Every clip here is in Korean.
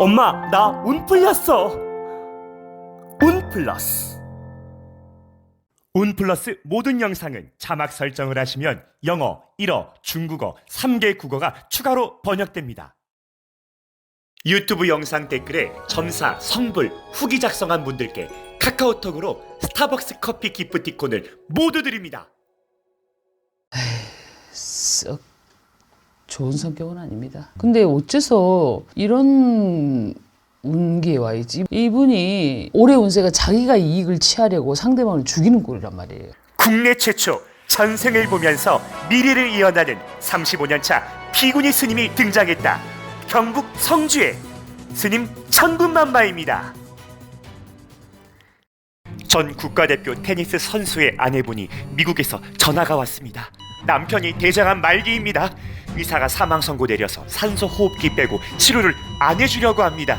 엄마, 나 운 풀렸어. 운 플러스. 운 플러스 모든 영상은 자막 설정을 하시면 영어, 일어, 중국어, 3개 국어가 추가로 번역됩니다. 유튜브 영상 댓글에 점사, 성불, 후기 작성한 분들께 카카오톡으로 스타벅스 커피 기프티콘을 모두 드립니다. 썩 좋은 성격은 아닙니다. 근데 어째서 이런 운기에 와 있지? 이분이 올해 운세가 자기가 이익을 취하려고 상대방을 죽이는 꼴이란 말이에요. 국내 최초 전생을 보면서 미래를 이어나는 35년차 피구니 스님이 등장했다. 경북 성주에 스님 천군만마입니다. 전 국가대표 테니스 선수의 아내분이 미국에서 전화가 왔습니다. 남편이 대장암 말기입니다. 의사가 사망 선고 내려서 산소 호흡기 빼고 치료를 안 해주려고 합니다.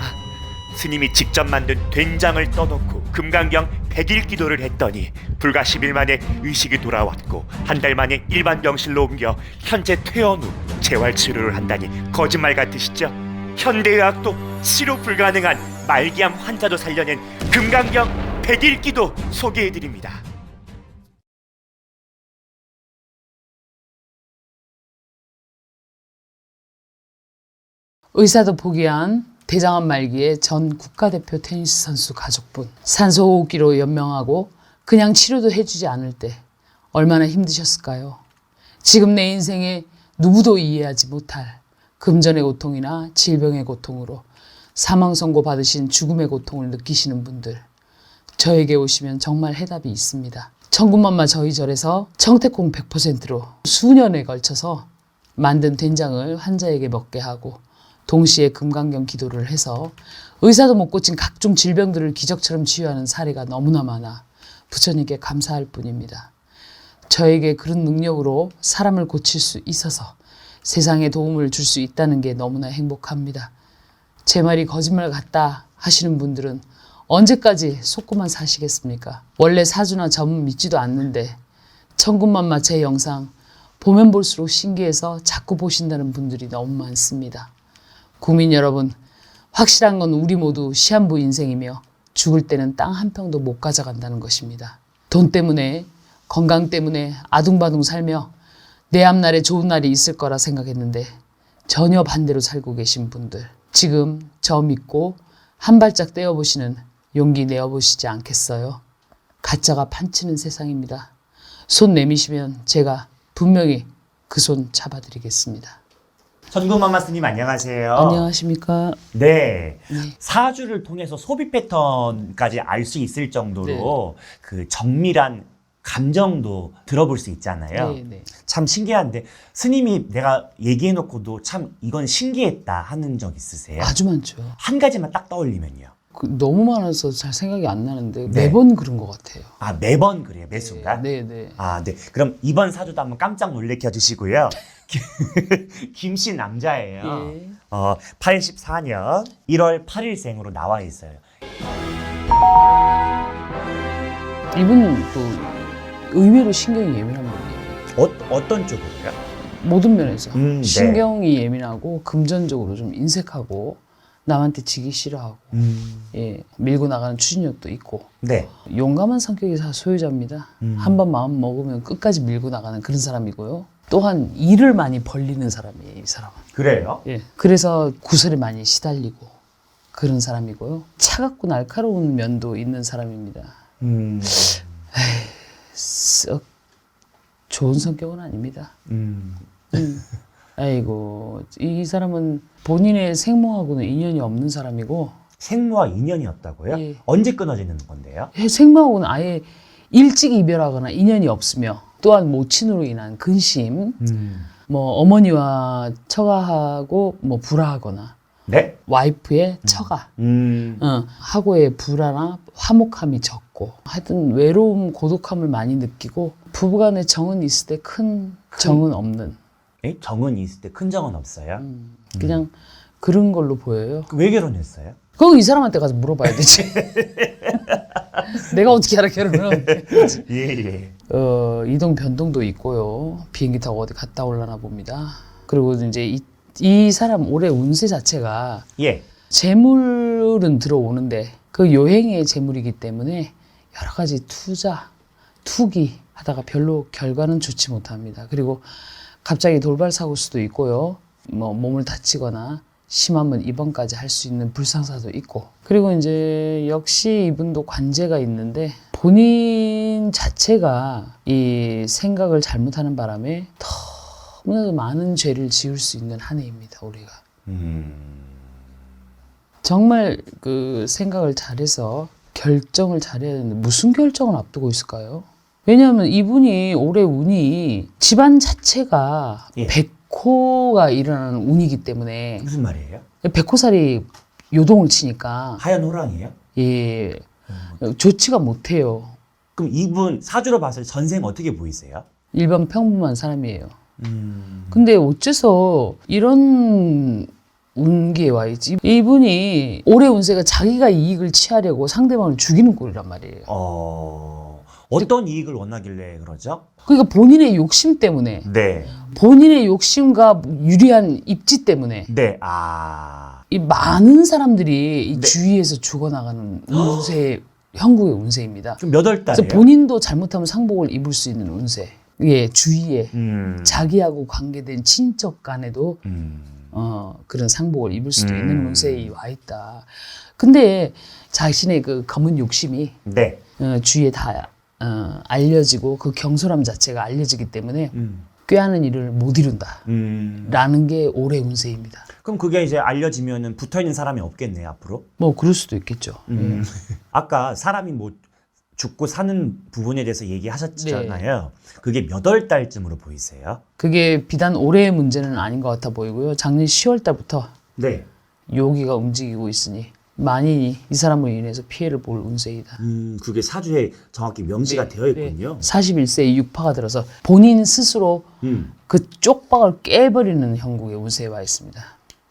스님이 직접 만든 된장을 떠놓고 금강경 100일 기도를 했더니 불과 10일 만에 의식이 돌아왔고 한 달 만에 일반 병실로 옮겨 현재 퇴원 후 재활 치료를 한다니 거짓말 같으시죠? 현대의학도 치료 불가능한 말기암 환자도 살려낸 금강경 100일 기도 소개해드립니다. 의사도 포기한 대장암 말기의 전 국가대표 테니스 선수 가족분. 산소호흡기로 연명하고 그냥 치료도 해주지 않을 때 얼마나 힘드셨을까요? 지금 내 인생에 누구도 이해하지 못할 금전의 고통이나 질병의 고통으로 사망 선고 받으신 죽음의 고통을 느끼시는 분들, 저에게 오시면 정말 해답이 있습니다. 천군만마 저희 절에서 청태콩 100%로 수년에 걸쳐서 만든 된장을 환자에게 먹게 하고 동시에 금강경 기도를 해서 의사도 못 고친 각종 질병들을 기적처럼 치유하는 사례가 너무나 많아 부처님께 감사할 뿐입니다. 저에게 그런 능력으로 사람을 고칠 수 있어서 세상에 도움을 줄 수 있다는 게 너무나 행복합니다. 제 말이 거짓말 같다 하시는 분들은 언제까지 속고만 사시겠습니까? 원래 사주나 점 믿지도 않는데 천군만마 제 영상 보면 볼수록 신기해서 자꾸 보신다는 분들이 너무 많습니다. 국민 여러분, 확실한 건 우리 모두 시한부 인생이며 죽을 때는 땅 한 평도 못 가져간다는 것입니다. 돈 때문에, 건강 때문에 아둥바둥 살며 내 앞날에 좋은 날이 있을 거라 생각했는데 전혀 반대로 살고 계신 분들, 지금 저 믿고 한 발짝 떼어보시는 용기 내어보시지 않겠어요? 가짜가 판치는 세상입니다. 손 내미시면 제가 분명히 그 손 잡아드리겠습니다. 천군만마 스님 안녕하세요. 안녕하십니까? 네. 네. 사주를 통해서 소비 패턴까지 알 수 있을 정도로 그 정밀한 감정도 들어볼 수 있잖아요. 네, 네. 참 신기한데 스님이 내가 얘기해놓고도 참 이건 신기했다 하는 적 있으세요? 아주 많죠. 한 가지만 딱 떠올리면요. 너무 많아서 잘 생각이 안 나는데 네. 매번 그런 것 같아요. 아, 매번 그래요? 매 순간? 네, 네. 아, 네. 그럼 이번 사주도 한번 깜짝 놀래켜 주시고요. 김씨 남자예요. 예. 84년 1월 8일생으로 나와 있어요. 이분은 또 의외로 신경이 예민한 분이에요. 어떤 쪽으로요? 모든 면에서 네. 신경이 예민하고 금전적으로 좀 인색하고 남한테 지기 싫어하고 예, 밀고 나가는 추진력도 있고 네. 용감한 성격의 소유자입니다. 한 번 마음 먹으면 끝까지 밀고 나가는 그런 사람이고요. 또한 일을 많이 벌리는 사람이에요, 이 사람은. 그래요? 예. 그래서 구설에 많이 시달리고 그런 사람이고요. 차갑고 날카로운 면도 있는 사람입니다. 썩 좋은 성격은 아닙니다. 아이고, 이 사람은 본인의 생모하고는 인연이 없는 사람이고 생모와 인연이 없다고요? 예. 언제 끊어지는 건데요? 생모하고는 아예 일찍 이별하거나 인연이 없으며 또한 모친으로 인한 근심, 뭐 어머니와 처가하고 뭐 불화하거나 네? 와이프의 처가 하고의 불화나 화목함이 적고 하여튼 외로움, 고독함을 많이 느끼고 부부간의 정은 있을 때 큰 정은 없는 에? 정은 있을 때 큰 정은 없어요? 그냥 그런 걸로 보여요. 왜 결혼했어요? 그거 이 사람한테 가서 물어봐야 되지. 내가 어떻게 알아 결혼을. 예. 이동 변동도 있고요. 비행기 타고 어디 갔다 올라나 봅니다. 그리고 이제 이 사람 올해 운세 자체가 예. 재물은 들어오는데 그 요행의 재물이기 때문에 여러 가지 투자, 투기 하다가 별로 결과는 좋지 못합니다. 그리고 갑자기 돌발 사고일 수도 있고요. 뭐 몸을 다치거나 심하면 입원까지 할 수 있는 불상사도 있고. 그리고 이제 역시 이분도 관제가 있는데 본인 자체가 이 생각을 잘못하는 바람에 너무나도 많은 죄를 지을 수 있는 한 해입니다. 우리가. 정말 그 생각을 잘해서 결정을 잘해야 되는데 무슨 결정을 앞두고 있을까요? 왜냐하면 이분이 올해 운이 집안 자체가 예. 백호가 일어나는 운이기 때문에 무슨 말이에요? 백호살이 요동을 치니까 하얀 호랑이에요? 예 좋지가 못해요. 그럼 이분 사주로 봤을 때 전생 어떻게 보이세요? 일반 평범한 사람이에요. 근데 어째서 이런 운기에 와 있지? 이분이 올해 운세가 자기가 이익을 취하려고 상대방을 죽이는 꼴이란 말이에요. 어떤 이익을 원하길래 그러죠? 그러니까 본인의 욕심 때문에, 네. 본인의 욕심과 유리한 입지 때문에 네. 이 많은 사람들이 이 네. 주위에서 죽어나가는 운세, 형국의 운세입니다. 그럼 몇 월 달이에요? 그래서 본인도 잘못하면 상복을 입을 수 있는 운세. 예, 주위에 자기하고 관계된 친척 간에도 그런 상복을 입을 수도 있는 운세에 와 있다. 근데 자신의 그 검은 욕심이 네. 주위에 다 알려지고 그 경솔함 자체가 알려지기 때문에 꾀하는 일을 못 이룬다. 라는 게 올해 운세입니다. 그럼 그게 이제 알려지면은 붙어 있는 사람이 없겠네요, 앞으로. 뭐 그럴 수도 있겠죠. 아까 사람이 뭐 죽고 사는 부분에 대해서 얘기하셨잖아요. 그게 몇 월 달쯤으로 보이세요? 그게 비단 올해의 문제는 아닌 것 같아 보이고요. 작년 10월 달부터 네. 요기가 움직이고 있으니 많이 이 사람으로 인해서 피해를 볼 운세이다. 그게 사주에 정확히 명시가 되어 있군요. 41세에 육파가 들어서 본인 스스로 그 쪽박을 깨버리는 형국의 운세에 와 있습니다.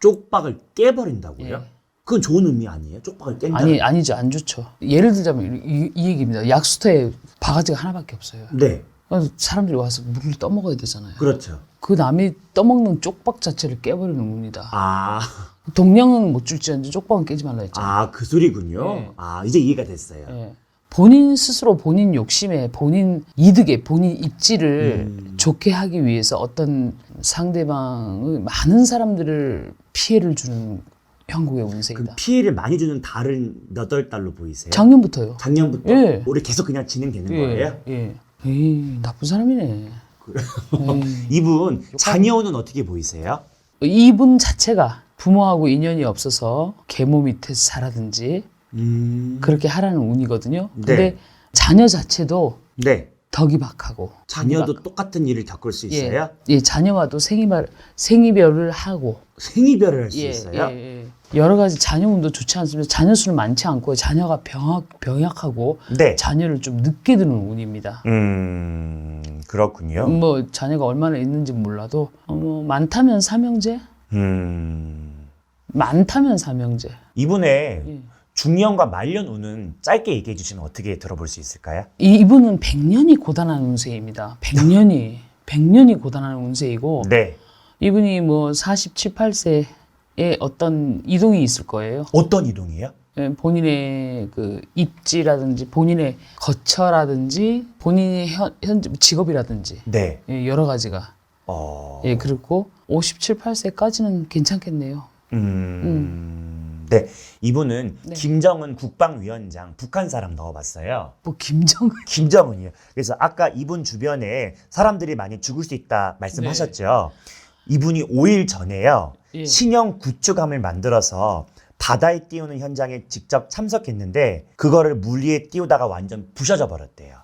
쪽박을 깨버린다고요? 예. 그건 좋은 의미 아니에요? 쪽박을 깬다. 아니죠. 안 좋죠. 예를 들자면 이 얘기입니다. 약수터에 바가지가 하나밖에 없어요. 네. 그래서 사람들이 와서 물을 떠먹어야 되잖아요. 그렇죠. 그 남이 떠먹는 쪽박 자체를 깨버리는 운이다. 아, 동량은 못 줄지언정 쪽박은 깨지 말라 했잖아요. 그 소리군요. 예. 이제 이해가 됐어요. 예. 본인 스스로 본인 욕심에 본인 이득에 본인 입지를 좋게 하기 위해서 어떤 상대방의 많은 사람들을 피해를 주는 형국의 그 운세이다. 피해를 많이 주는 달은 몇 월 달로 보이세요? 작년부터요. 작년부터? 예. 올해 계속 그냥 진행되는 거예요? 예. 에이, 나쁜 사람이네. 이분 자녀운은 어떻게 보이세요? 이분 자체가 부모하고 인연이 없어서 계모 밑에서 살아든지 그렇게 하라는 운이거든요. 근데 네. 자녀 자체도 네. 덕이박하고 자녀도 똑같은 일을 겪을 수 있어요? 예, 자녀와도 생이별을 하고 생이별을 할 수 있어요? 여러 가지 자녀 운도 좋지 않습니다. 자녀 수는 많지 않고 자녀가 병약하고 네. 자녀를 좀 늦게 드는 운입니다. 그렇군요. 뭐 자녀가 얼마나 있는지 몰라도 뭐 많다면 삼형제, 많다면 삼형제. 이분의 중년과 말년 운은 짧게 얘기해 주시면 어떻게 들어볼 수 있을까요? 이분은 100년이 고단한 운세입니다. 100년이 고단한 운세이고 네. 이분이 뭐 47, 8세에 어떤 이동이 있을 거예요. 어떤 이동이에요? 예, 본인의 그 입지라든지 본인의 거처라든지 본인의 현재 직업이라든지 네. 예, 여러 가지가 예, 그리고 57, 8세까지는 괜찮겠네요. 네. 이분은 네. 김정은 국방위원장 북한 사람 넣어봤어요. 뭐 김정은 김정은이요. 그래서 아까 이분 주변에 사람들이 많이 죽을 수 있다 말씀하셨죠. 이분이 5일 전에요. 예. 신형 구축함을 만들어서 바다에 띄우는 현장에 직접 참석했는데 그거를 물 위에 띄우다가 완전 부셔져 버렸대요.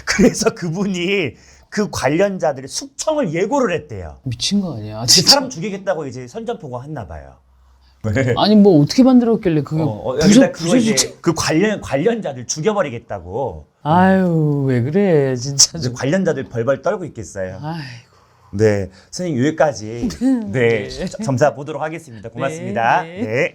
그래서 그분이 그 관련자들이 숙청을 예고를 했대요. 미친 거 아니야? 사람 죽이겠다고 이제 선전포고 했나 봐요. 아니 뭐 어떻게 만들었길래 그게 여기다 그거 이제 그 관련자들 죽여버리겠다고. 아유 왜 그래 진짜 이제 좀. 관련자들 벌벌 떨고 있겠어요. 아이고. 네, 선생님 여기까지 네 점사 보도록 하겠습니다. 고맙습니다. 네. 네.